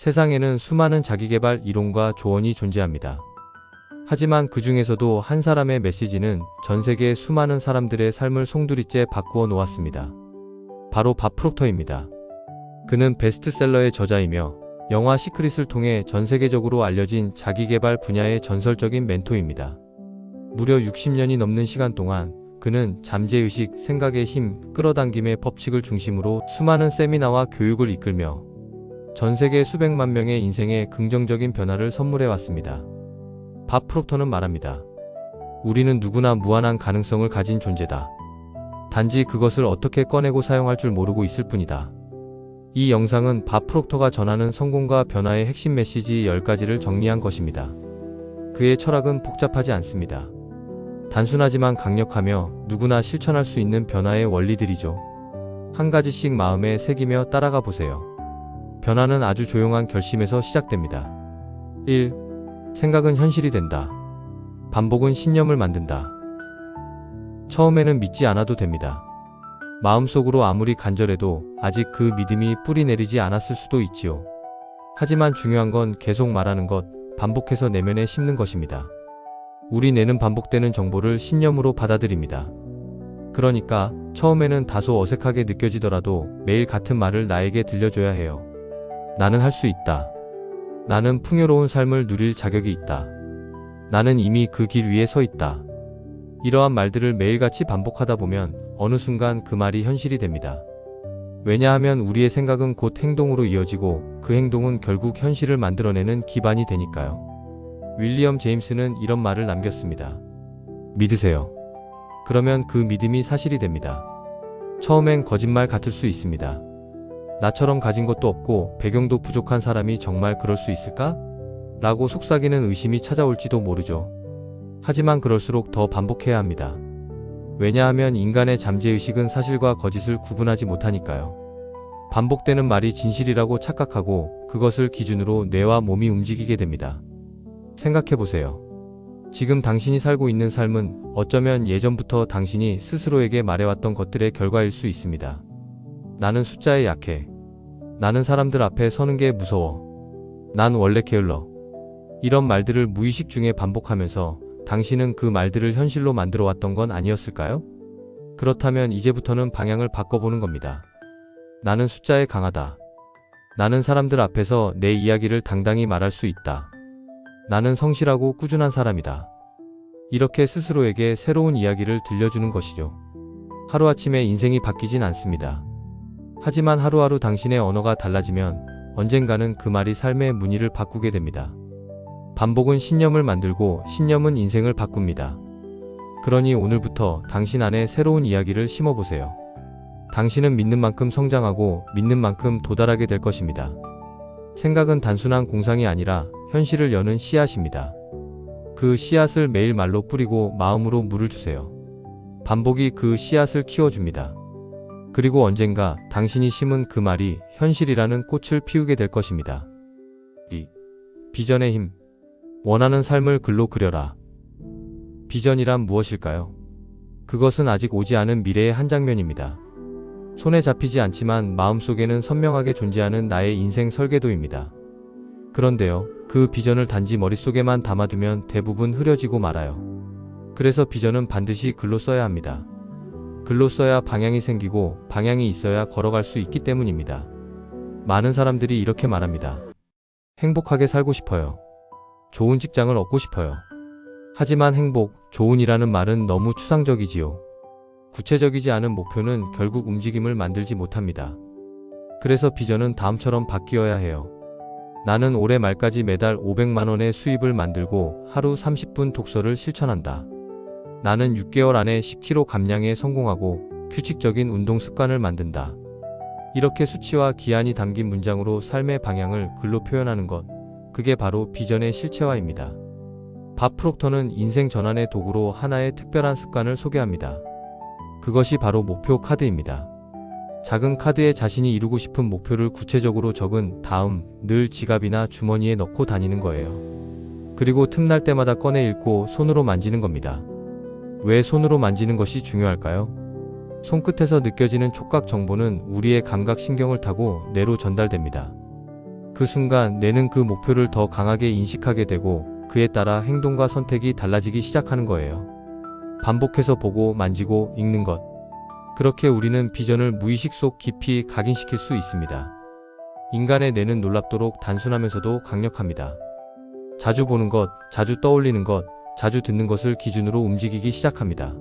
세상에는 수많은 자기계발 이론과 조언이 존재합니다. 하지만 그 중에서도 한 사람의 메시지는 전 세계 수많은 사람들의 삶을 송두리째 바꾸어 놓았습니다. 바로 밥 프록터입니다. 그는 베스트셀러의 저자이며 영화 시크릿을 통해 전 세계적으로 알려진 자기계발 분야의 전설적인 멘토입니다. 무려 60년이 넘는 시간 동안 그는 잠재의식, 생각의 힘, 끌어당김의 법칙을 중심으로 수많은 세미나와 교육을 이끌며 전 세계 수백만 명의 인생에 긍정적인 변화를 선물해 왔습니다. 밥 프록터는 말합니다. 우리는 누구나 무한한 가능성을 가진 존재다. 단지 그것을 어떻게 꺼내고 사용할 줄 모르고 있을 뿐이다. 이 영상은 밥 프록터가 전하는 성공과 변화의 핵심 메시지 10가지를 정리한 것입니다. 그의 철학은 복잡하지 않습니다. 단순하지만 강력하며 누구나 실천할 수 있는 변화의 원리들이죠. 한 가지씩 마음에 새기며 따라가 보세요. 변화는 아주 조용한 결심에서 시작됩니다. 1. 생각은 현실이 된다. 반복은 신념을 만든다. 처음에는 믿지 않아도 됩니다. 마음속으로 아무리 간절해도 아직 그 믿음이 뿌리 내리지 않았을 수도 있지요. 하지만 중요한 건 계속 말하는 것, 반복해서 내면에 심는 것입니다. 우리 뇌는 반복되는 정보를 신념으로 받아들입니다. 그러니까 처음에는 다소 어색하게 느껴지더라도 매일 같은 말을 나에게 들려줘야 해요. 나는 할 수 있다. 나는 풍요로운 삶을 누릴 자격이 있다. 나는 이미 그 길 위에 서 있다. 이러한 말들을 매일같이 반복하다 보면 어느 순간 그 말이 현실이 됩니다. 왜냐하면 우리의 생각은 곧 행동으로 이어지고 그 행동은 결국 현실을 만들어내는 기반이 되니까요. 윌리엄 제임스는 이런 말을 남겼습니다. 믿으세요. 그러면 그 믿음이 사실이 됩니다. 처음엔 거짓말 같을 수 있습니다. 나처럼 가진 것도 없고 배경도 부족한 사람이 정말 그럴 수 있을까? 라고 속삭이는 의심이 찾아올지도 모르죠. 하지만 그럴수록 더 반복해야 합니다. 왜냐하면 인간의 잠재의식은 사실과 거짓을 구분하지 못하니까요. 반복되는 말이 진실이라고 착각하고 그것을 기준으로 뇌와 몸이 움직이게 됩니다. 생각해보세요. 지금 당신이 살고 있는 삶은 어쩌면 예전부터 당신이 스스로에게 말해왔던 것들의 결과일 수 있습니다. 나는 숫자에 약해. 나는 사람들 앞에 서는 게 무서워. 난 원래 게을러. 이런 말들을 무의식 중에 반복하면서 당신은 그 말들을 현실로 만들어 왔던 건 아니었을까요? 그렇다면 이제부터는 방향을 바꿔보는 겁니다. 나는 숫자에 강하다. 나는 사람들 앞에서 내 이야기를 당당히 말할 수 있다. 나는 성실하고 꾸준한 사람이다. 이렇게 스스로에게 새로운 이야기를 들려주는 것이죠. 하루아침에 인생이 바뀌진 않습니다. 하지만 하루하루 당신의 언어가 달라지면 언젠가는 그 말이 삶의 무늬를 바꾸게 됩니다. 반복은 신념을 만들고 신념은 인생을 바꿉니다. 그러니 오늘부터 당신 안에 새로운 이야기를 심어보세요. 당신은 믿는 만큼 성장하고 믿는 만큼 도달하게 될 것입니다. 생각은 단순한 공상이 아니라 현실을 여는 씨앗입니다. 그 씨앗을 매일 말로 뿌리고 마음으로 물을 주세요. 반복이 그 씨앗을 키워줍니다. 그리고 언젠가 당신이 심은 그 말이 현실이라는 꽃을 피우게 될 것입니다. 2. 비전의 힘. 원하는 삶을 글로 그려라. 비전이란 무엇일까요? 그것은 아직 오지 않은 미래의 한 장면입니다. 손에 잡히지 않지만 마음속에는 선명하게 존재하는 나의 인생 설계도입니다. 그런데요, 그 비전을 단지 머릿속에만 담아두면 대부분 흐려지고 말아요. 그래서 비전은 반드시 글로 써야 합니다. 글로 써야 방향이 생기고 방향이 있어야 걸어갈 수 있기 때문입니다. 많은 사람들이 이렇게 말합니다. 행복하게 살고 싶어요. 좋은 직장을 얻고 싶어요. 하지만 행복, 좋은이라는 말은 너무 추상적이지요. 구체적이지 않은 목표는 결국 움직임을 만들지 못합니다. 그래서 비전은 다음처럼 바뀌어야 해요. 나는 올해 말까지 매달 500만 원의 수입을 만들고 하루 30분 독서를 실천한다. 나는 6개월 안에 10kg 감량에 성공하고 규칙적인 운동 습관을 만든다. 이렇게 수치와 기한이 담긴 문장으로 삶의 방향을 글로 표현하는 것, 그게 바로 비전의 실체화입니다. 밥 프록터는 인생 전환의 도구로 하나의 특별한 습관을 소개합니다. 그것이 바로 목표 카드입니다. 작은 카드에 자신이 이루고 싶은 목표를 구체적으로 적은 다음 늘 지갑이나 주머니에 넣고 다니는 거예요. 그리고 틈날 때마다 꺼내 읽고 손으로 만지는 겁니다. 왜 손으로 만지는 것이 중요할까요? 손끝에서 느껴지는 촉각 정보는 우리의 감각 신경을 타고 뇌로 전달됩니다. 그 순간 뇌는 그 목표를 더 강하게 인식하게 되고 그에 따라 행동과 선택이 달라지기 시작하는 거예요. 반복해서 보고 만지고 읽는 것. 그렇게 우리는 비전을 무의식 속 깊이 각인시킬 수 있습니다. 인간의 뇌는 놀랍도록 단순하면서도 강력합니다. 자주 보는 것, 자주 떠올리는 것, 자주 듣는 것을 기준으로 움직이기 시작합니다.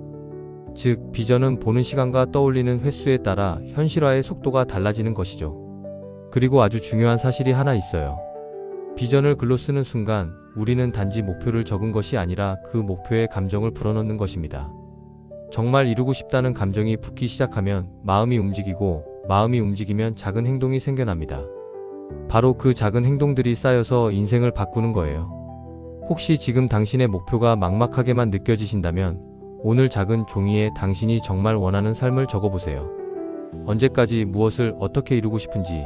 즉, 비전은 보는 시간과 떠올리는 횟수에 따라 현실화의 속도가 달라지는 것이죠. 그리고 아주 중요한 사실이 하나 있어요. 비전을 글로 쓰는 순간 우리는 단지 목표를 적은 것이 아니라 그 목표에 감정을 불어넣는 것입니다. 정말 이루고 싶다는 감정이 붙기 시작하면 마음이 움직이고 마음이 움직이면 작은 행동이 생겨납니다. 바로 그 작은 행동들이 쌓여서 인생을 바꾸는 거예요. 혹시 지금 당신의 목표가 막막하게만 느껴지신다면 오늘 작은 종이에 당신이 정말 원하는 삶을 적어보세요. 언제까지 무엇을 어떻게 이루고 싶은지.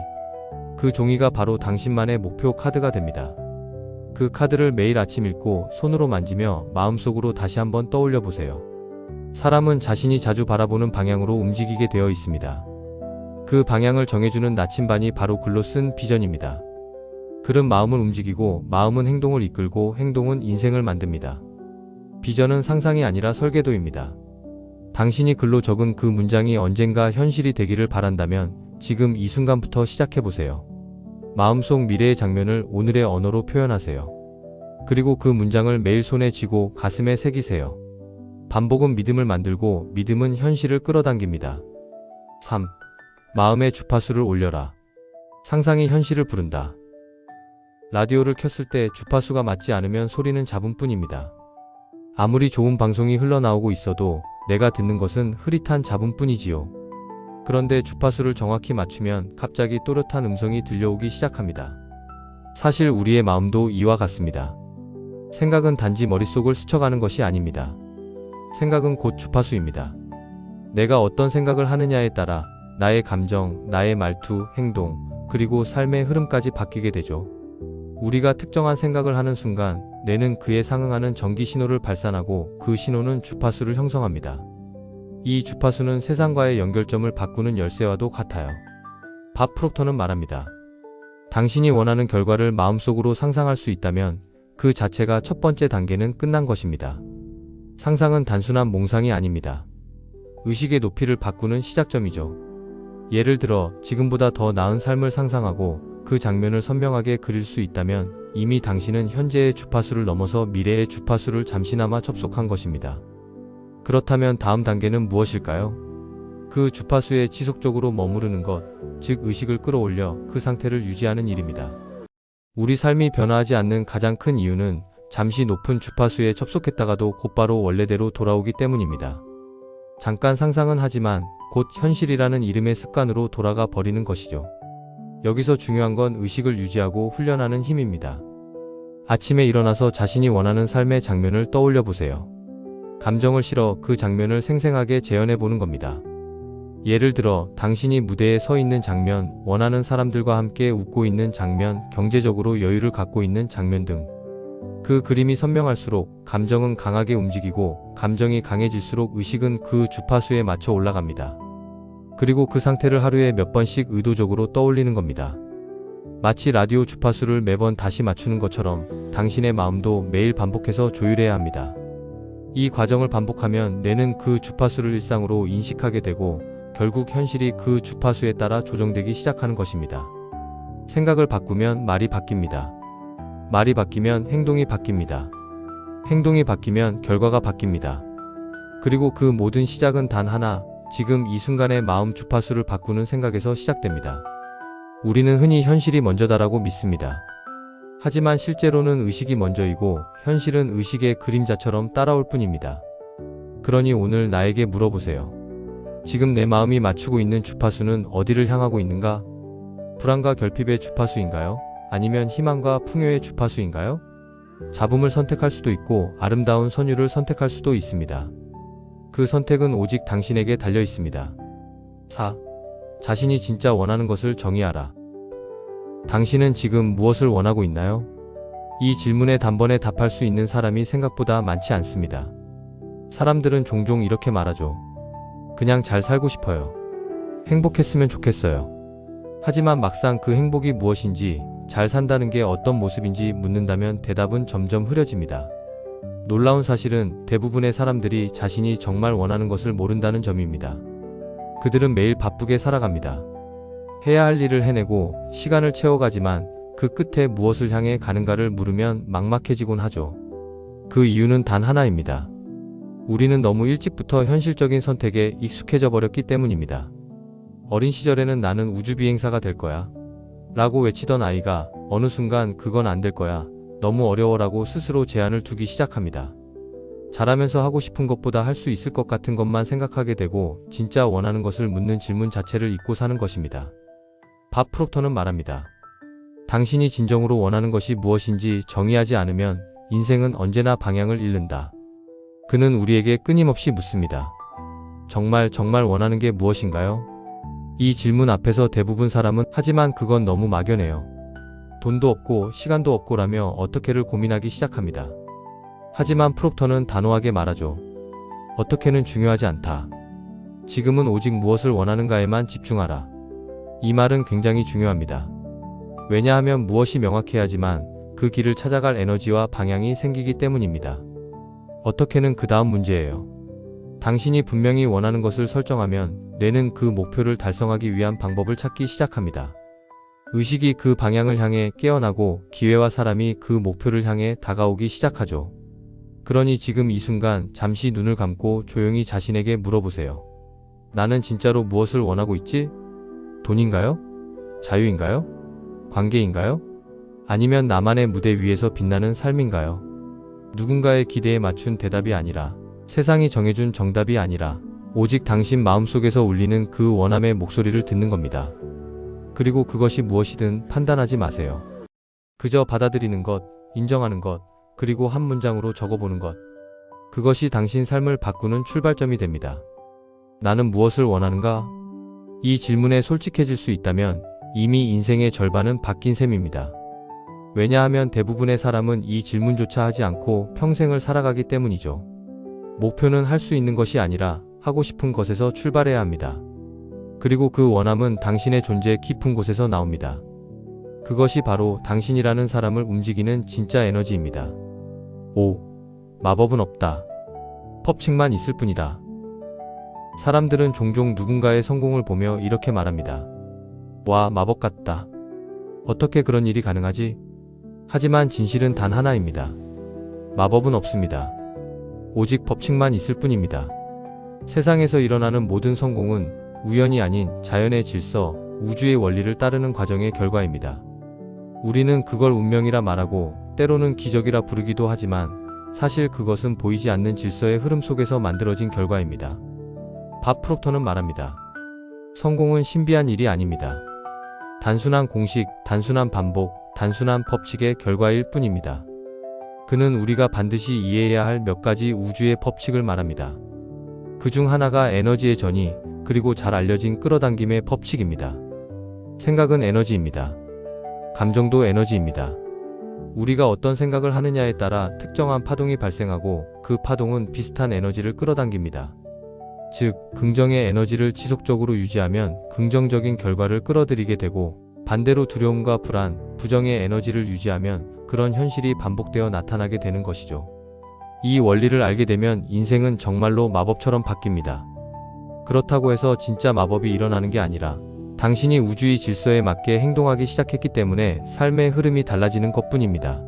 그 종이가 바로 당신만의 목표 카드가 됩니다. 그 카드를 매일 아침 읽고 손으로 만지며 마음속으로 다시 한번 떠올려 보세요. 사람은 자신이 자주 바라보는 방향으로 움직이게 되어 있습니다. 그 방향을 정해주는 나침반이 바로 글로 쓴 비전입니다. 글은 마음을 움직이고 마음은 행동을 이끌고 행동은 인생을 만듭니다. 비전은 상상이 아니라 설계도입니다. 당신이 글로 적은 그 문장이 언젠가 현실이 되기를 바란다면 지금 이 순간부터 시작해보세요. 마음속 미래의 장면을 오늘의 언어로 표현하세요. 그리고 그 문장을 매일 손에 쥐고 가슴에 새기세요. 반복은 믿음을 만들고 믿음은 현실을 끌어당깁니다. 3. 마음의 주파수를 올려라. 상상이 현실을 부른다. 라디오를 켰을 때 주파수가 맞지 않으면 소리는 잡음 뿐입니다. 아무리 좋은 방송이 흘러나오고 있어도 내가 듣는 것은 흐릿한 잡음뿐이지요. 그런데 주파수를 정확히 맞추면 갑자기 또렷한 음성이 들려오기 시작합니다. 사실 우리의 마음도 이와 같습니다. 생각은 단지 머릿속을 스쳐가는 것이 아닙니다. 생각은 곧 주파수입니다. 내가 어떤 생각을 하느냐에 따라 나의 감정, 나의 말투, 행동, 그리고 삶의 흐름까지 바뀌게 되죠. 우리가 특정한 생각을 하는 순간 뇌는 그에 상응하는 전기 신호를 발산하고 그 신호는 주파수를 형성합니다. 이 주파수는 세상과의 연결점을 바꾸는 열쇠와도 같아요. 밥 프록터는 말합니다. 당신이 원하는 결과를 마음속으로 상상할 수 있다면 그 자체가 첫 번째 단계는 끝난 것입니다. 상상은 단순한 몽상이 아닙니다. 의식의 높이를 바꾸는 시작점이죠. 예를 들어 지금보다 더 나은 삶을 상상하고 그 장면을 선명하게 그릴 수 있다면 이미 당신은 현재의 주파수를 넘어서 미래의 주파수를 잠시나마 접속한 것입니다. 그렇다면 다음 단계는 무엇일까요? 그 주파수에 지속적으로 머무르는 것, 즉 의식을 끌어올려 그 상태를 유지하는 일입니다. 우리 삶이 변화하지 않는 가장 큰 이유는 잠시 높은 주파수에 접속했다가도 곧바로 원래대로 돌아오기 때문입니다. 잠깐 상상은 하지만 곧 현실이라는 이름의 습관으로 돌아가 버리는 것이죠. 여기서 중요한 건 의식을 유지하고 훈련하는 힘입니다. 아침에 일어나서 자신이 원하는 삶의 장면을 떠올려 보세요. 감정을 실어 그 장면을 생생하게 재현해 보는 겁니다. 예를 들어 당신이 무대에 서 있는 장면, 원하는 사람들과 함께 웃고 있는 장면, 경제적으로 여유를 갖고 있는 장면 등. 그 그림이 선명할수록 감정은 강하게 움직이고 감정이 강해질수록 의식은 그 주파수에 맞춰 올라갑니다. 그리고 그 상태를 하루에 몇 번씩 의도적으로 떠올리는 겁니다. 마치 라디오 주파수를 매번 다시 맞추는 것처럼 당신의 마음도 매일 반복해서 조율해야 합니다. 이 과정을 반복하면 뇌는 그 주파수를 일상으로 인식하게 되고 결국 현실이 그 주파수에 따라 조정되기 시작하는 것입니다. 생각을 바꾸면 말이 바뀝니다. 말이 바뀌면 행동이 바뀝니다. 행동이 바뀌면 결과가 바뀝니다. 그리고 그 모든 시작은 단 하나, 지금 이 순간의 마음 주파수를 바꾸는 생각에서 시작됩니다. 우리는 흔히 현실이 먼저다라고 믿습니다. 하지만 실제로는 의식이 먼저이고 현실은 의식의 그림자처럼 따라올 뿐입니다. 그러니 오늘 나에게 물어보세요. 지금 내 마음이 맞추고 있는 주파수는 어디를 향하고 있는가? 불안과 결핍의 주파수인가요? 아니면 희망과 풍요의 주파수인가요? 잡음을 선택할 수도 있고 아름다운 선율을 선택할 수도 있습니다. 그 선택은 오직 당신에게 달려 있습니다. 4. 자신이 진짜 원하는 것을 정의하라. 당신은 지금 무엇을 원하고 있나요? 이 질문에 단번에 답할 수 있는 사람이 생각보다 많지 않습니다. 사람들은 종종 이렇게 말하죠. 그냥 잘 살고 싶어요. 행복했으면 좋겠어요. 하지만 막상 그 행복이 무엇인지, 잘 산다는 게 어떤 모습인지 묻는다면 대답은 점점 흐려집니다. 놀라운 사실은 대부분의 사람들이 자신이 정말 원하는 것을 모른다는 점입니다. 그들은 매일 바쁘게 살아갑니다. 해야 할 일을 해내고 시간을 채워가지만 그 끝에 무엇을 향해 가는가를 물으면 막막해지곤 하죠. 그 이유는 단 하나입니다. 우리는 너무 일찍부터 현실적인 선택에 익숙해져 버렸기 때문입니다. 어린 시절에는 나는 우주비행사가 될 거야 라고 외치던 아이가 어느 순간 그건 안 될 거야, 너무 어려워라고 스스로 제한을 두기 시작합니다. 자라면서 하고 싶은 것보다 할 수 있을 것 같은 것만 생각하게 되고 진짜 원하는 것을 묻는 질문 자체를 잊고 사는 것입니다. 밥 프록터는 말합니다. 당신이 진정으로 원하는 것이 무엇인지 정의하지 않으면 인생은 언제나 방향을 잃는다. 그는 우리에게 끊임없이 묻습니다. 정말 원하는 게 무엇인가요? 이 질문 앞에서 대부분 사람은 하지만 그건 너무 막연해요. 돈도 없고 시간도 없고라며 어떻게를 고민하기 시작합니다. 하지만 프록터는 단호하게 말하죠. 어떻게는 중요하지 않다. 지금은 오직 무엇을 원하는가에만 집중하라. 이 말은 굉장히 중요합니다. 왜냐하면 무엇이 명확해야지만 그 길을 찾아갈 에너지와 방향이 생기기 때문입니다. 어떻게는 그 다음 문제예요. 당신이 분명히 원하는 것을 설정하면 뇌는 그 목표를 달성하기 위한 방법을 찾기 시작합니다. 의식이 그 방향을 향해 깨어나고 기회와 사람이 그 목표를 향해 다가오기 시작하죠. 그러니 지금 이 순간 잠시 눈을 감고 조용히 자신에게 물어보세요. 나는 진짜로 무엇을 원하고 있지? 돈인가요? 자유인가요? 관계인가요? 아니면 나만의 무대 위에서 빛나는 삶인가요? 누군가의 기대에 맞춘 대답이 아니라, 세상이 정해준 정답이 아니라 오직 당신 마음속에서 울리는 그 원함의 목소리를 듣는 겁니다. 그리고 그것이 무엇이든 판단하지 마세요. 그저 받아들이는 것, 인정하는 것, 그리고 한 문장으로 적어보는 것. 그것이 당신 삶을 바꾸는 출발점이 됩니다. 나는 무엇을 원하는가? 이 질문에 솔직해질 수 있다면 이미 인생의 절반은 바뀐 셈입니다. 왜냐하면 대부분의 사람은 이 질문조차 하지 않고 평생을 살아가기 때문이죠. 목표는 할 수 있는 것이 아니라 하고 싶은 것에서 출발해야 합니다. 그리고 그 원함은 당신의 존재 깊은 곳에서 나옵니다. 그것이 바로 당신이라는 사람을 움직이는 진짜 에너지입니다. 5. 마법은 없다. 법칙만 있을 뿐이다. 사람들은 종종 누군가의 성공을 보며 이렇게 말합니다. 와, 마법 같다. 어떻게 그런 일이 가능하지? 하지만 진실은 단 하나입니다. 마법은 없습니다. 오직 법칙만 있을 뿐입니다. 세상에서 일어나는 모든 성공은 우연이 아닌 자연의 질서, 우주의 원리를 따르는 과정의 결과입니다. 우리는 그걸 운명이라 말하고 때로는 기적이라 부르기도 하지만 사실 그것은 보이지 않는 질서의 흐름 속에서 만들어진 결과입니다. 밥 프록터는 말합니다. 성공은 신비한 일이 아닙니다. 단순한 공식, 단순한 반복, 단순한 법칙의 결과일 뿐입니다. 그는 우리가 반드시 이해해야 할 몇 가지 우주의 법칙을 말합니다. 그 중 하나가 에너지의 전이, 그리고 잘 알려진 끌어당김의 법칙입니다. 생각은 에너지입니다. 감정도 에너지입니다. 우리가 어떤 생각을 하느냐에 따라 특정한 파동이 발생하고 그 파동은 비슷한 에너지를 끌어당깁니다. 즉, 긍정의 에너지를 지속적으로 유지하면 긍정적인 결과를 끌어들이게 되고 반대로 두려움과 불안, 부정의 에너지를 유지하면 그런 현실이 반복되어 나타나게 되는 것이죠. 이 원리를 알게 되면 인생은 정말로 마법처럼 바뀝니다. 그렇다고 해서 진짜 마법이 일어나는 게 아니라 당신이 우주의 질서에 맞게 행동하기 시작했기 때문에 삶의 흐름이 달라지는 것뿐입니다.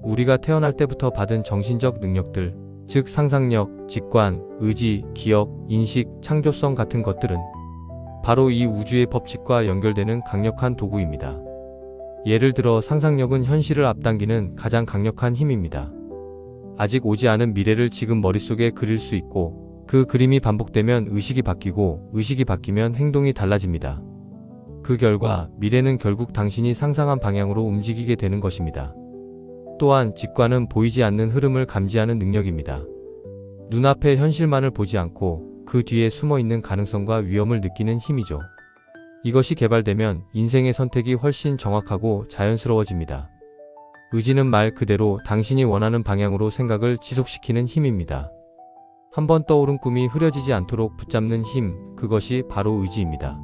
우리가 태어날 때부터 받은 정신적 능력들, 즉 상상력, 직관, 의지, 기억, 인식, 창조성 같은 것들은 바로 이 우주의 법칙과 연결되는 강력한 도구입니다. 예를 들어 상상력은 현실을 앞당기는 가장 강력한 힘입니다. 아직 오지 않은 미래를 지금 머릿속에 그릴 수 있고 그 그림이 반복되면 의식이 바뀌고 의식이 바뀌면 행동이 달라집니다. 그 결과 미래는 결국 당신이 상상한 방향으로 움직이게 되는 것입니다. 또한 직관은 보이지 않는 흐름을 감지하는 능력입니다. 눈앞의 현실만을 보지 않고 그 뒤에 숨어있는 가능성과 위험을 느끼는 힘이죠. 이것이 개발되면 인생의 선택이 훨씬 정확하고 자연스러워집니다. 의지는 말 그대로 당신이 원하는 방향으로 생각을 지속시키는 힘입니다. 한번 떠오른 꿈이 흐려지지 않도록 붙잡는 힘, 그것이 바로 의지입니다.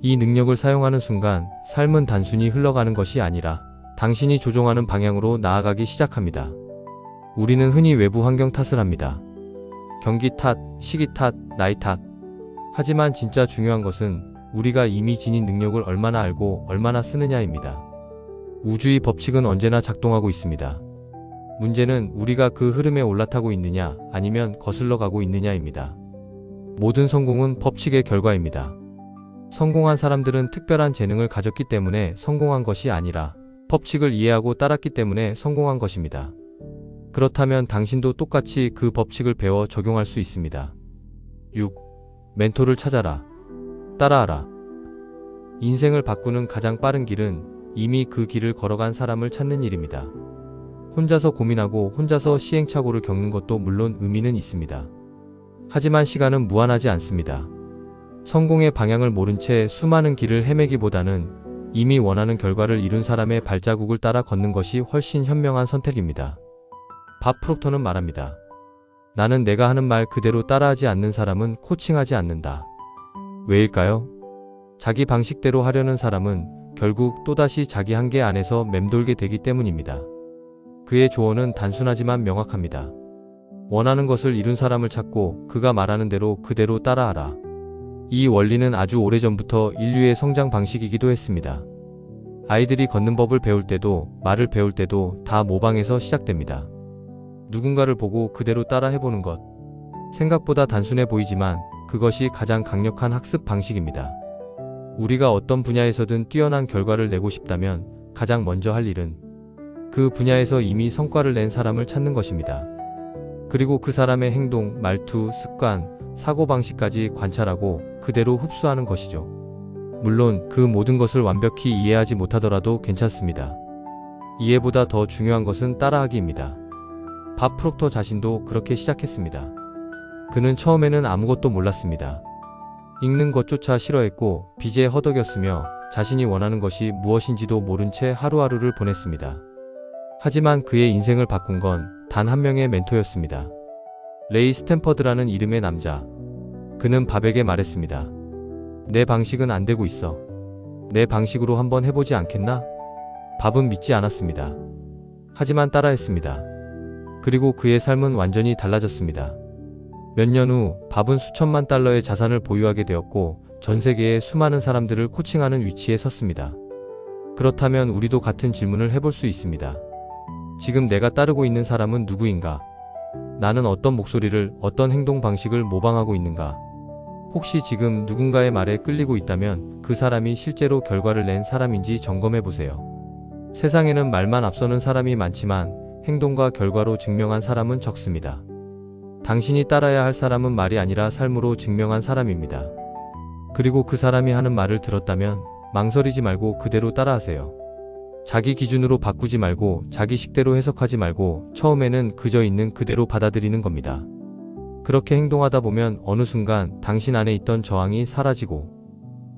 이 능력을 사용하는 순간 삶은 단순히 흘러가는 것이 아니라 당신이 조종하는 방향으로 나아가기 시작합니다. 우리는 흔히 외부 환경 탓을 합니다. 경기 탓, 시기 탓, 나이 탓. 하지만 진짜 중요한 것은 우리가 이미 지닌 능력을 얼마나 알고 얼마나 쓰느냐입니다. 우주의 법칙은 언제나 작동하고 있습니다. 문제는 우리가 그 흐름에 올라타고 있느냐 아니면 거슬러 가고 있느냐입니다. 모든 성공은 법칙의 결과입니다. 성공한 사람들은 특별한 재능을 가졌기 때문에 성공한 것이 아니라 법칙을 이해하고 따랐기 때문에 성공한 것입니다. 그렇다면 당신도 똑같이 그 법칙을 배워 적용할 수 있습니다. 6. 멘토를 찾아라. 따라하라. 인생을 바꾸는 가장 빠른 길은 이미 그 길을 걸어간 사람을 찾는 일입니다. 혼자서 고민하고 혼자서 시행착오를 겪는 것도 물론 의미는 있습니다. 하지만 시간은 무한하지 않습니다. 성공의 방향을 모른 채 수많은 길을 헤매기보다는 이미 원하는 결과를 이룬 사람의 발자국을 따라 걷는 것이 훨씬 현명한 선택입니다. 밥 프록터는 말합니다. 나는 내가 하는 말 그대로 따라하지 않는 사람은 코칭하지 않는다. 왜일까요? 자기 방식대로 하려는 사람은 결국 또다시 자기 한계 안에서 맴돌게 되기 때문입니다. 그의 조언은 단순하지만 명확합니다. 원하는 것을 이룬 사람을 찾고 그가 말하는 대로 그대로 따라하라. 이 원리는 아주 오래전부터 인류의 성장 방식이기도 했습니다. 아이들이 걷는 법을 배울 때도 말을 배울 때도 다 모방에서 시작됩니다. 누군가를 보고 그대로 따라 해보는 것. 생각보다 단순해 보이지만 그것이 가장 강력한 학습 방식입니다. 우리가 어떤 분야에서든 뛰어난 결과를 내고 싶다면 가장 먼저 할 일은 그 분야에서 이미 성과를 낸 사람을 찾는 것입니다. 그리고 그 사람의 행동, 말투, 습관, 사고방식까지 관찰하고 그대로 흡수하는 것이죠. 물론 그 모든 것을 완벽히 이해하지 못하더라도 괜찮습니다. 이해보다 더 중요한 것은 따라하기입니다. 밥 프록터 자신도 그렇게 시작했습니다. 그는 처음에는 아무것도 몰랐습니다. 읽는 것조차 싫어했고 빚에 허덕였으며 자신이 원하는 것이 무엇인지도 모른 채 하루하루를 보냈습니다. 하지만 그의 인생을 바꾼 건 단 한 명의 멘토였습니다. 레이 스탠퍼드라는 이름의 남자. 그는 밥에게 말했습니다. 내 방식은 안 되고 있어. 내 방식으로 한번 해보지 않겠나? 밥은 믿지 않았습니다. 하지만 따라했습니다. 그리고 그의 삶은 완전히 달라졌습니다. 몇 년 후 밥은 수천만 달러의 자산을 보유하게 되었고 전 세계의 수많은 사람들을 코칭하는 위치에 섰습니다. 그렇다면 우리도 같은 질문을 해볼 수 있습니다. 지금 내가 따르고 있는 사람은 누구인가? 나는 어떤 목소리를, 어떤 행동 방식을 모방하고 있는가? 혹시 지금 누군가의 말에 끌리고 있다면 그 사람이 실제로 결과를 낸 사람인지 점검해 보세요. 세상에는 말만 앞서는 사람이 많지만 행동과 결과로 증명한 사람은 적습니다. 당신이 따라야 할 사람은 말이 아니라 삶으로 증명한 사람입니다. 그리고 그 사람이 하는 말을 들었다면 망설이지 말고 그대로 따라하세요. 자기 기준으로 바꾸지 말고 자기 식대로 해석하지 말고 처음에는 그저 있는 그대로 받아들이는 겁니다. 그렇게 행동하다 보면 어느 순간 당신 안에 있던 저항이 사라지고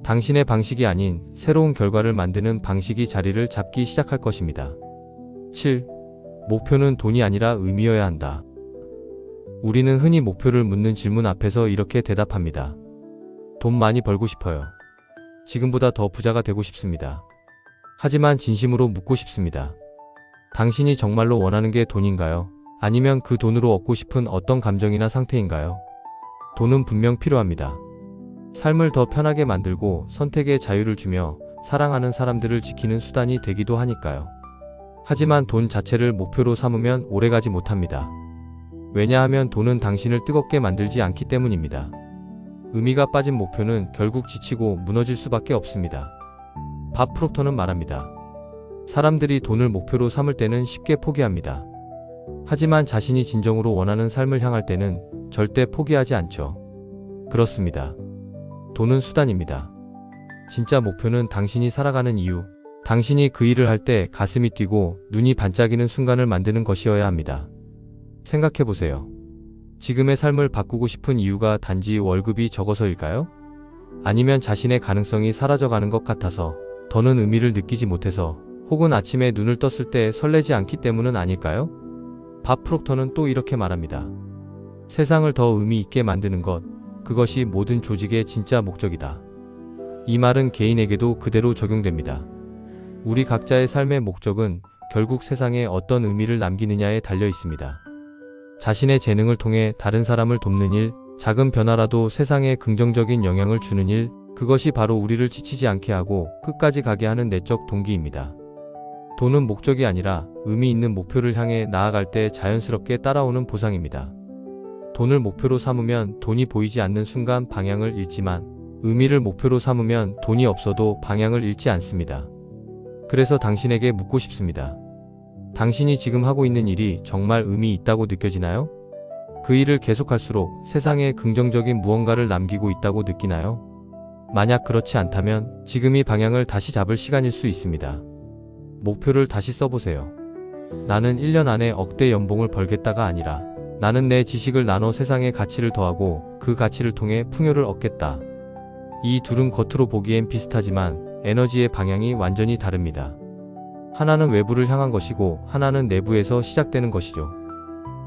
당신의 방식이 아닌 새로운 결과를 만드는 방식이 자리를 잡기 시작할 것입니다. 7. 목표는 돈이 아니라 의미여야 한다. 우리는 흔히 목표를 묻는 질문 앞에서 이렇게 대답합니다. 돈 많이 벌고 싶어요. 지금보다 더 부자가 되고 싶습니다. 하지만 진심으로 묻고 싶습니다. 당신이 정말로 원하는 게 돈인가요? 아니면 그 돈으로 얻고 싶은 어떤 감정이나 상태인가요? 돈은 분명 필요합니다. 삶을 더 편하게 만들고 선택의 자유를 주며 사랑하는 사람들을 지키는 수단이 되기도 하니까요. 하지만 돈 자체를 목표로 삼으면 오래가지 못합니다. 왜냐하면 돈은 당신을 뜨겁게 만들지 않기 때문입니다. 의미가 빠진 목표는 결국 지치고 무너질 수밖에 없습니다. 밥 프록터는 말합니다. 사람들이 돈을 목표로 삼을 때는 쉽게 포기합니다. 하지만 자신이 진정으로 원하는 삶을 향할 때는 절대 포기하지 않죠. 그렇습니다. 돈은 수단입니다. 진짜 목표는 당신이 살아가는 이유, 당신이 그 일을 할 때 가슴이 뛰고 눈이 반짝이는 순간을 만드는 것이어야 합니다. 생각해보세요. 지금의 삶을 바꾸고 싶은 이유가 단지 월급이 적어서일까요? 아니면 자신의 가능성이 사라져가는 것 같아서, 더는 의미를 느끼지 못해서, 혹은 아침에 눈을 떴을 때 설레지 않기 때문은 아닐까요? 밥 프록터는 또 이렇게 말합니다. 세상을 더 의미 있게 만드는 것, 그것이 모든 조직의 진짜 목적이다. 이 말은 개인에게도 그대로 적용됩니다. 우리 각자의 삶의 목적은 결국 세상에 어떤 의미를 남기느냐에 달려 있습니다. 자신의 재능을 통해 다른 사람을 돕는 일, 작은 변화라도 세상에 긍정적인 영향을 주는 일, 그것이 바로 우리를 지치지 않게 하고 끝까지 가게 하는 내적 동기입니다. 돈은 목적이 아니라 의미 있는 목표를 향해 나아갈 때 자연스럽게 따라오는 보상입니다. 돈을 목표로 삼으면 돈이 보이지 않는 순간 방향을 잃지만 의미를 목표로 삼으면 돈이 없어도 방향을 잃지 않습니다. 그래서 당신에게 묻고 싶습니다. 당신이 지금 하고 있는 일이 정말 의미 있다고 느껴지나요? 그 일을 계속할수록 세상에 긍정적인 무언가를 남기고 있다고 느끼나요? 만약 그렇지 않다면 지금이 방향을 다시 잡을 시간일 수 있습니다. 목표를 다시 써보세요. 나는 1년 안에 억대 연봉을 벌겠다가 아니라 나는 내 지식을 나눠 세상에 가치를 더하고 그 가치를 통해 풍요를 얻겠다. 이 둘은 겉으로 보기엔 비슷하지만 에너지의 방향이 완전히 다릅니다. 하나는 외부를 향한 것이고 하나는 내부에서 시작되는 것이죠.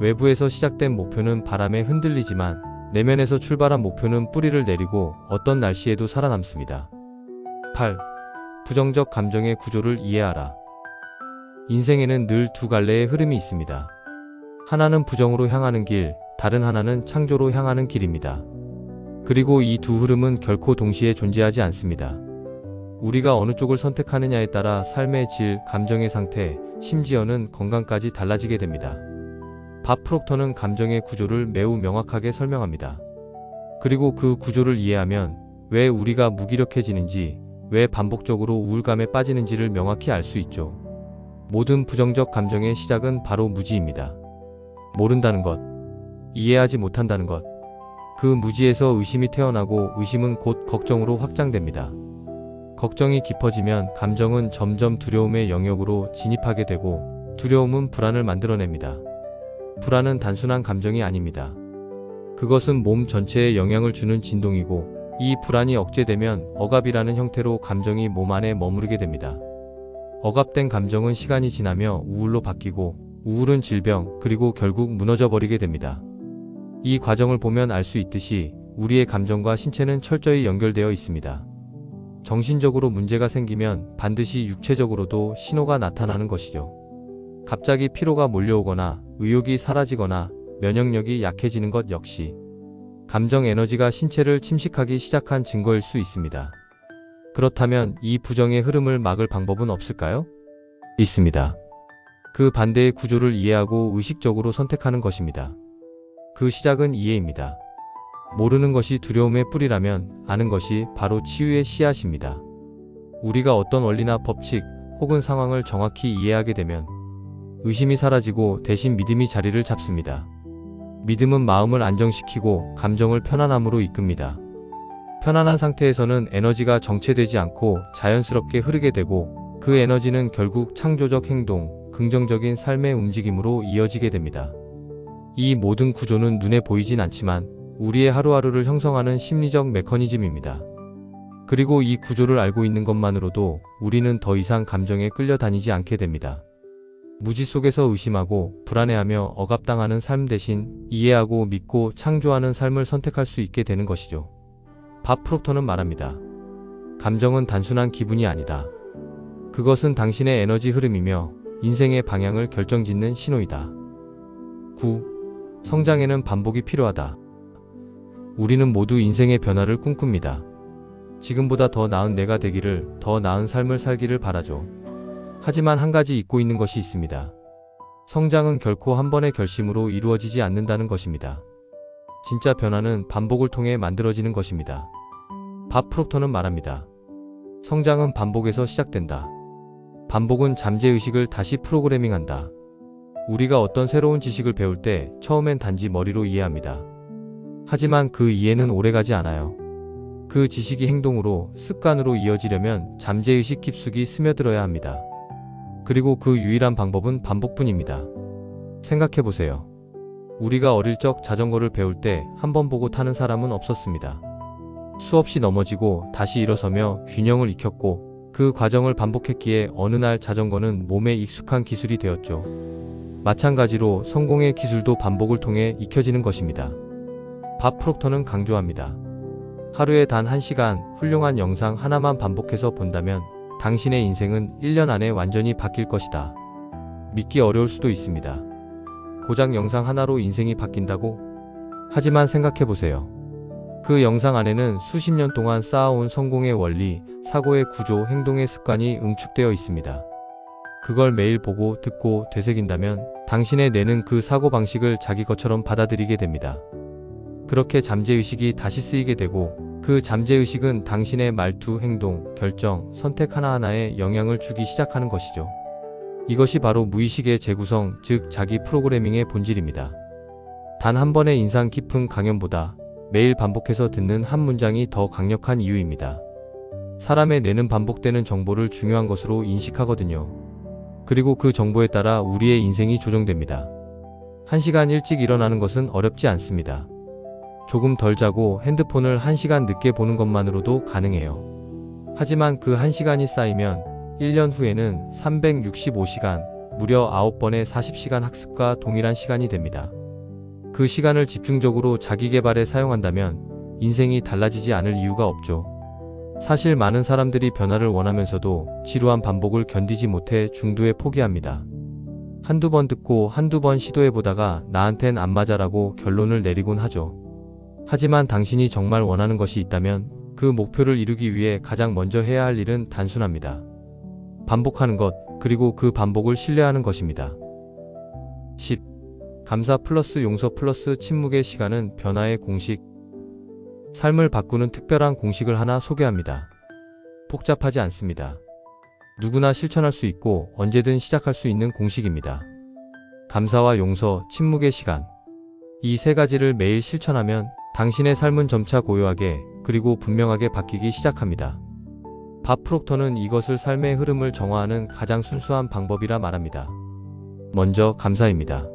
외부에서 시작된 목표는 바람에 흔들리지만 내면에서 출발한 목표는 뿌리를 내리고 어떤 날씨에도 살아남습니다. 8. 부정적 감정의 구조를 이해하라. 인생에는 늘 두 갈래의 흐름이 있습니다. 하나는 부정으로 향하는 길, 다른 하나는 창조로 향하는 길입니다. 그리고 이 두 흐름은 결코 동시에 존재하지 않습니다. 우리가 어느 쪽을 선택하느냐에 따라 삶의 질, 감정의 상태, 심지어는 건강까지 달라지게 됩니다. 밥 프록터는 감정의 구조를 매우 명확하게 설명합니다. 그리고 그 구조를 이해하면 왜 우리가 무기력해지는지, 왜 반복적으로 우울감에 빠지는지를 명확히 알 수 있죠. 모든 부정적 감정의 시작은 바로 무지입니다. 모른다는 것, 이해하지 못한다는 것. 그 무지에서 의심이 태어나고 의심은 곧 걱정으로 확장됩니다. 걱정이 깊어지면 감정은 점점 두려움의 영역으로 진입하게 되고 두려움은 불안을 만들어냅니다. 불안은 단순한 감정이 아닙니다. 그것은 몸 전체에 영향을 주는 진동이고 이 불안이 억제되면 억압이라는 형태로 감정이 몸 안에 머무르게 됩니다. 억압된 감정은 시간이 지나며 우울로 바뀌고 우울은 질병 그리고 결국 무너져 버리게 됩니다. 이 과정을 보면 알 수 있듯이 우리의 감정과 신체는 철저히 연결되어 있습니다. 정신적으로 문제가 생기면 반드시 육체적으로도 신호가 나타나는 것이죠. 갑자기 피로가 몰려오거나 의욕이 사라지거나 면역력이 약해지는 것 역시 감정 에너지가 신체를 침식하기 시작한 증거일 수 있습니다. 그렇다면 이 부정의 흐름을 막을 방법은 없을까요? 있습니다. 그 반대의 구조를 이해하고 의식적으로 선택하는 것입니다. 그 시작은 이해입니다. 모르는 것이 두려움의 뿌리라면 아는 것이 바로 치유의 씨앗입니다. 우리가 어떤 원리나 법칙 혹은 상황을 정확히 이해하게 되면 의심이 사라지고 대신 믿음이 자리를 잡습니다. 믿음은 마음을 안정시키고 감정을 편안함으로 이끕니다. 편안한 상태에서는 에너지가 정체되지 않고 자연스럽게 흐르게 되고 그 에너지는 결국 창조적 행동, 긍정적인 삶의 움직임으로 이어지게 됩니다. 이 모든 구조는 눈에 보이진 않지만 우리의 하루하루를 형성하는 심리적 메커니즘입니다. 그리고 이 구조를 알고 있는 것만으로도 우리는 더 이상 감정에 끌려다니지 않게 됩니다. 무지 속에서 의심하고 불안해하며 억압당하는 삶 대신 이해하고 믿고 창조하는 삶을 선택할 수 있게 되는 것이죠. 밥 프록터는 말합니다. 감정은 단순한 기분이 아니다. 그것은 당신의 에너지 흐름이며 인생의 방향을 결정짓는 신호이다. 9. 성장에는 반복이 필요하다. 우리는 모두 인생의 변화를 꿈꿉니다. 지금보다 더 나은 내가 되기를, 더 나은 삶을 살기를 바라죠. 하지만 한 가지 잊고 있는 것이 있습니다. 성장은 결코 한 번의 결심으로 이루어지지 않는다는 것입니다. 진짜 변화는 반복을 통해 만들어지는 것입니다. 밥 프록터는 말합니다. 성장은 반복에서 시작된다. 반복은 잠재의식을 다시 프로그래밍한다. 우리가 어떤 새로운 지식을 배울 때 처음엔 단지 머리로 이해합니다. 하지만 그 이해는 오래가지 않아요. 그 지식이 행동으로, 습관으로 이어지려면 잠재의식 깊숙이 스며들어야 합니다. 그리고 그 유일한 방법은 반복뿐입니다. 생각해보세요. 우리가 어릴 적 자전거를 배울 때 한 번 보고 타는 사람은 없었습니다. 수없이 넘어지고 다시 일어서며 균형을 익혔고 그 과정을 반복했기에 어느 날 자전거는 몸에 익숙한 기술이 되었죠. 마찬가지로 성공의 기술도 반복을 통해 익혀지는 것입니다. 밥 프록터는 강조합니다. 하루에 단 1시간 훌륭한 영상 하나만 반복해서 본다면 당신의 인생은 1년 안에 완전히 바뀔 것이다. 믿기 어려울 수도 있습니다. 고작 영상 하나로 인생이 바뀐다고? 하지만 생각해보세요. 그 영상 안에는 수십 년 동안 쌓아온 성공의 원리, 사고의 구조, 행동의 습관이 응축되어 있습니다. 그걸 매일 보고 듣고 되새긴다면 당신의 뇌는 그 사고방식을 자기 것처럼 받아들이게 됩니다. 그렇게 잠재의식이 다시 쓰이게 되고 그 잠재의식은 당신의 말투, 행동, 결정, 선택 하나하나에 영향을 주기 시작하는 것이죠. 이것이 바로 무의식의 재구성, 즉 자기 프로그래밍의 본질입니다. 단 한 번의 인상 깊은 강연보다 매일 반복해서 듣는 한 문장이 더 강력한 이유입니다. 사람의 뇌는 반복되는 정보를 중요한 것으로 인식하거든요. 그리고 그 정보에 따라 우리의 인생이 조정됩니다. 1시간 일찍 일어나는 것은 어렵지 않습니다. 조금 덜 자고 핸드폰을 1시간 늦게 보는 것만으로도 가능해요. 하지만 그 1시간이 쌓이면 1년 후에는 365시간, 무려 9번의 40시간 학습과 동일한 시간이 됩니다. 그 시간을 집중적으로 자기 개발에 사용한다면 인생이 달라지지 않을 이유가 없죠. 사실 많은 사람들이 변화를 원하면서도 지루한 반복을 견디지 못해 중도에 포기합니다. 한두 번 듣고 한두 번 시도해보다가 나한텐 안 맞아라고 결론을 내리곤 하죠. 하지만 당신이 정말 원하는 것이 있다면 그 목표를 이루기 위해 가장 먼저 해야 할 일은 단순합니다. 반복하는 것, 그리고 그 반복을 신뢰하는 것입니다. 10. 감사 플러스 용서 플러스 침묵의 시간은 변화의 공식. 삶을 바꾸는 특별한 공식을 하나 소개합니다. 복잡하지 않습니다. 누구나 실천할 수 있고 언제든 시작할 수 있는 공식입니다. 감사와 용서, 침묵의 시간. 이 세 가지를 매일 실천하면 당신의 삶은 점차 고요하게 그리고 분명하게 바뀌기 시작합니다. 밥 프록터는 이것을 삶의 흐름을 정화하는 가장 순수한 방법이라 말합니다. 먼저 감사입니다.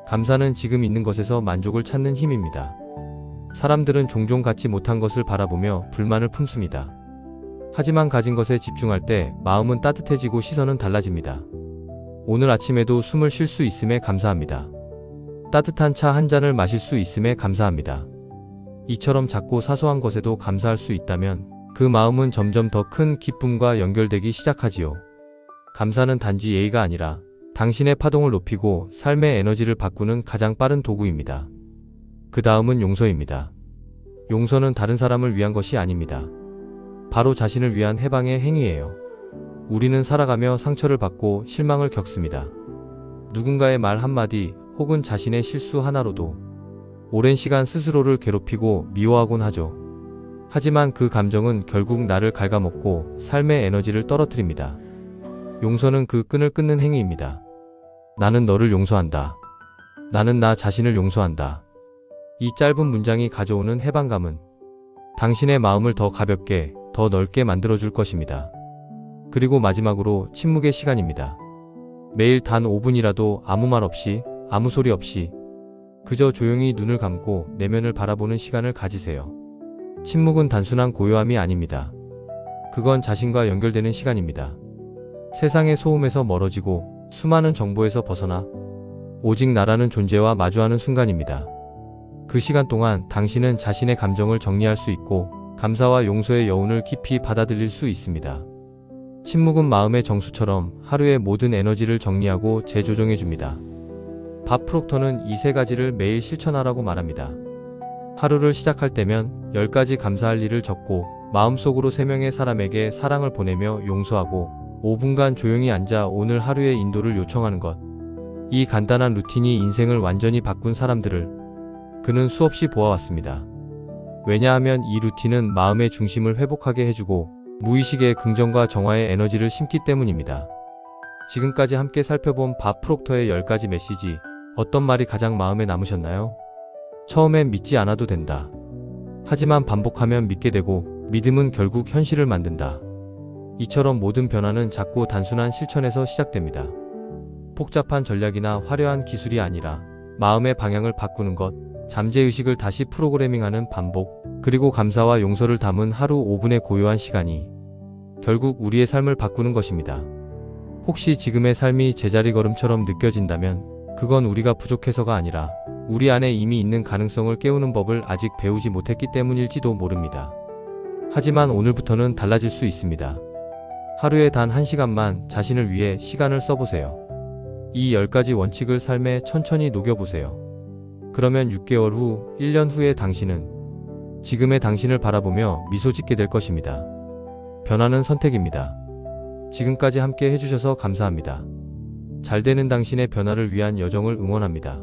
감사는 지금 있는 것에서 만족을 찾는 힘입니다. 사람들은 종종 갖지 못한 것을 바라보며 불만을 품습니다. 하지만 가진 것에 집중할 때 마음은 따뜻해지고 시선은 달라집니다. 오늘 아침에도 숨을 쉴 수 있음에 감사합니다. 따뜻한 차 한 잔을 마실 수 있음에 감사합니다. 이처럼 작고 사소한 것에도 감사할 수 있다면 그 마음은 점점 더 큰 기쁨과 연결되기 시작하지요. 감사는 단지 예의가 아니라 당신의 파동을 높이고 삶의 에너지를 바꾸는 가장 빠른 도구입니다. 그 다음은 용서입니다. 용서는 다른 사람을 위한 것이 아닙니다. 바로 자신을 위한 해방의 행위예요. 우리는 살아가며 상처를 받고 실망을 겪습니다. 누군가의 말 한마디 혹은 자신의 실수 하나로도 오랜 시간 스스로를 괴롭히고 미워하곤 하죠. 하지만 그 감정은 결국 나를 갉아먹고 삶의 에너지를 떨어뜨립니다. 용서는 그 끈을 끊는 행위입니다. 나는 너를 용서한다. 나는 나 자신을 용서한다. 이 짧은 문장이 가져오는 해방감은 당신의 마음을 더 가볍게, 더 넓게 만들어줄 것입니다. 그리고 마지막으로 침묵의 시간입니다. 매일 단 5분이라도 아무 말 없이, 아무 소리 없이 그저 조용히 눈을 감고 내면을 바라보는 시간을 가지세요. 침묵은 단순한 고요함이 아닙니다. 그건 자신과 연결되는 시간입니다. 세상의 소음에서 멀어지고 수많은 정보에서 벗어나 오직 나라는 존재와 마주하는 순간입니다. 그 시간 동안 당신은 자신의 감정을 정리할 수 있고 감사와 용서의 여운을 깊이 받아들일 수 있습니다. 침묵은 마음의 정수처럼 하루의 모든 에너지를 정리하고 재조정해 줍니다. 밥 프록터는 이 세 가지를 매일 실천하라고 말합니다. 하루를 시작할 때면 10가지 감사할 일을 적고 마음속으로 3명의 사람에게 사랑을 보내며 용서하고 5분간 조용히 앉아 오늘 하루의 인도를 요청하는 것. 이 간단한 루틴이 인생을 완전히 바꾼 사람들을 그는 수없이 보아왔습니다. 왜냐하면 이 루틴은 마음의 중심을 회복하게 해주고 무의식의 긍정과 정화의 에너지를 심기 때문입니다. 지금까지 함께 살펴본 밥 프록터의 10가지 메시지, 어떤 말이 가장 마음에 남으셨나요? 처음엔 믿지 않아도 된다. 하지만 반복하면 믿게 되고 믿음은 결국 현실을 만든다. 이처럼 모든 변화는 작고 단순한 실천에서 시작됩니다. 복잡한 전략이나 화려한 기술이 아니라 마음의 방향을 바꾸는 것, 잠재의식을 다시 프로그래밍하는 반복, 그리고 감사와 용서를 담은 하루 5분의 고요한 시간이 결국 우리의 삶을 바꾸는 것입니다. 혹시 지금의 삶이 제자리 걸음처럼 느껴진다면 그건 우리가 부족해서가 아니라 우리 안에 이미 있는 가능성을 깨우는 법을 아직 배우지 못했기 때문일지도 모릅니다. 하지만 오늘부터는 달라질 수 있습니다. 하루에 단 1시간만 자신을 위해 시간을 써보세요. 이 10가지 원칙을 삶에 천천히 녹여보세요. 그러면 6개월 후, 1년 후의 당신은 지금의 당신을 바라보며 미소 짓게 될 것입니다. 변화는 선택입니다. 지금까지 함께 해주셔서 감사합니다. 잘 되는 당신의 변화를 위한 여정을 응원합니다.